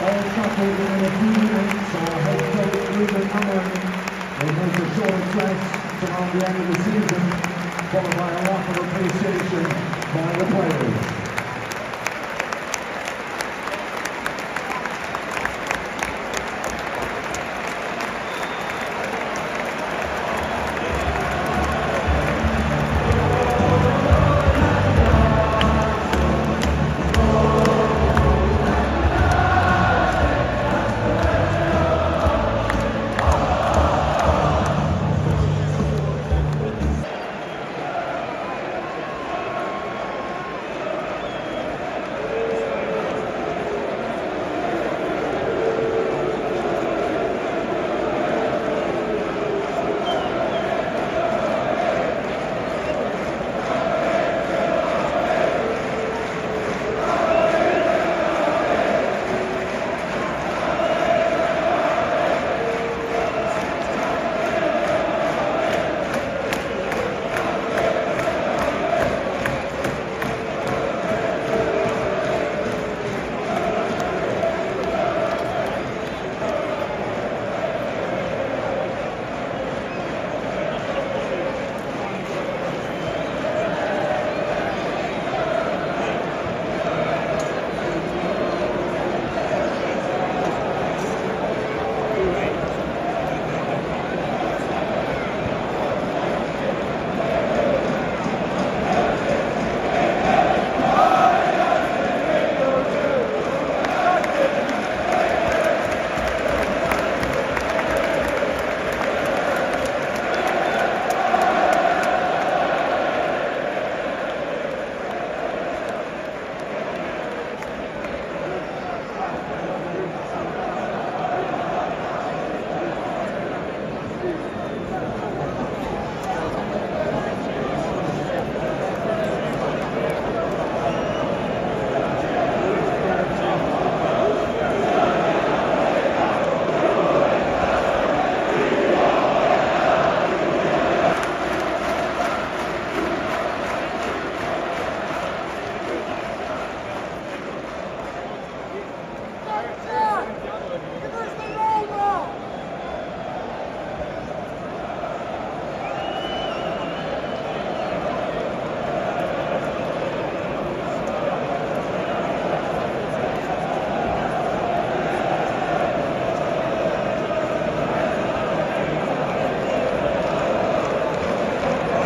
All travelled within a few minutes. Our head coach Ruben Amorim will make a short address around the end of the season, followed by a laugh of appreciation by the players.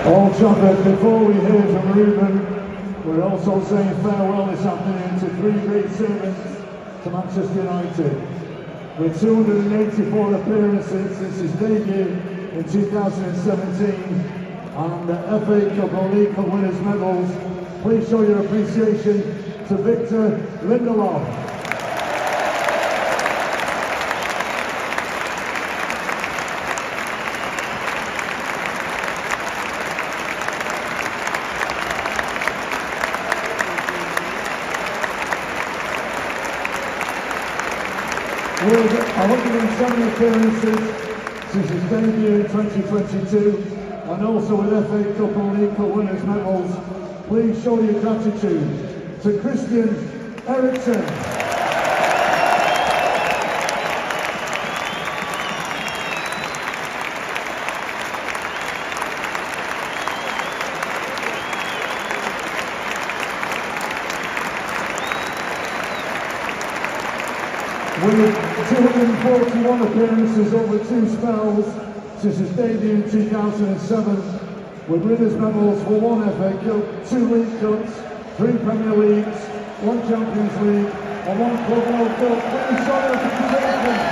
Old Trafford, before we hear from Ruben, we're also saying farewell this afternoon to three great servants to Manchester United. With 284 appearances since his debut in 2017 and the FA Cup and League Cup winners medals, please show your appreciation to Victor Lindelof. With 107 appearances since his debut in 2022 and also with FA Cup and League Cup winners medals, please show your gratitude to Christian Eriksen. With 241 appearances over two spells since his debut in 2007, with winners' medals for one FA Cup, 2 League Cups, 3 Premier Leagues, 1 Champions League, and 1 Club World Cup. Please show your appreciation.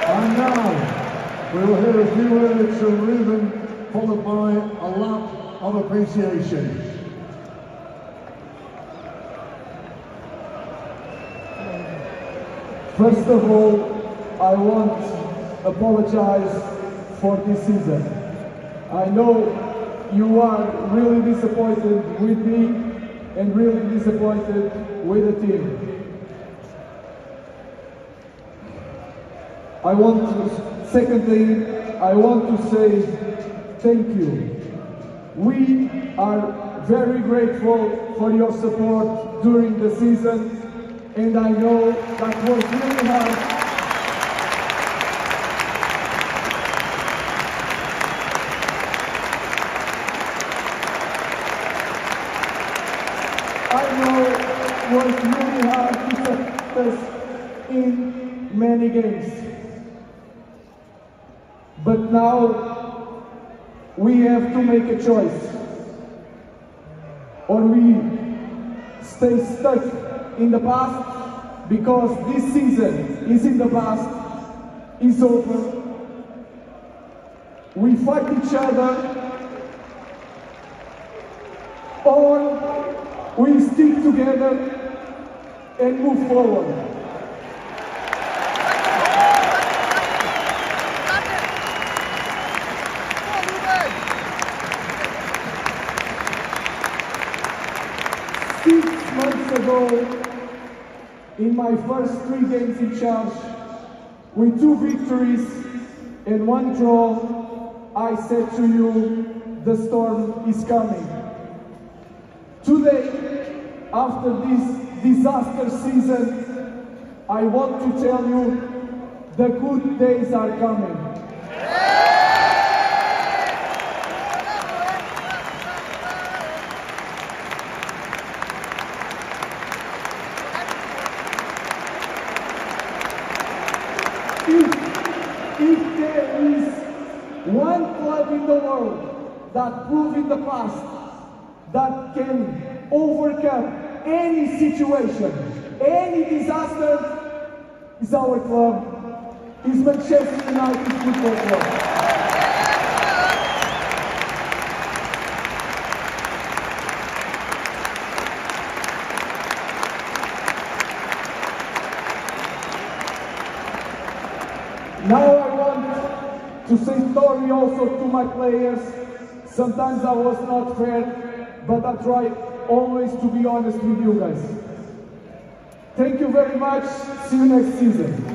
And now, we will hear a few words from Ruben, followed by a lap of appreciation. First of all, I want to apologise for this season. I know you are really disappointed with me and really disappointed with the team. Secondly, I want to say thank you. We are very grateful for your support during the season, and I know that was really hard. I know it was really hard to affect us in many games. But now we have to make a choice. Or we stay stuck in the past because this season is in the past, is over. We fight each other, or we stick together and move forward. Ago, in my first 3 games in charge, with 2 victories and 1 draw, I said to you, the storm is coming. Today, after this disaster season, I want to tell you, the good days are coming. If there is one club in the world that proved in the past that can overcome any situation, any disaster, is our club, is Manchester United Football Club. Now I want to say sorry also to my players. Sometimes I was not fair, but I try always to be honest with you guys. Thank you very much. See you next season.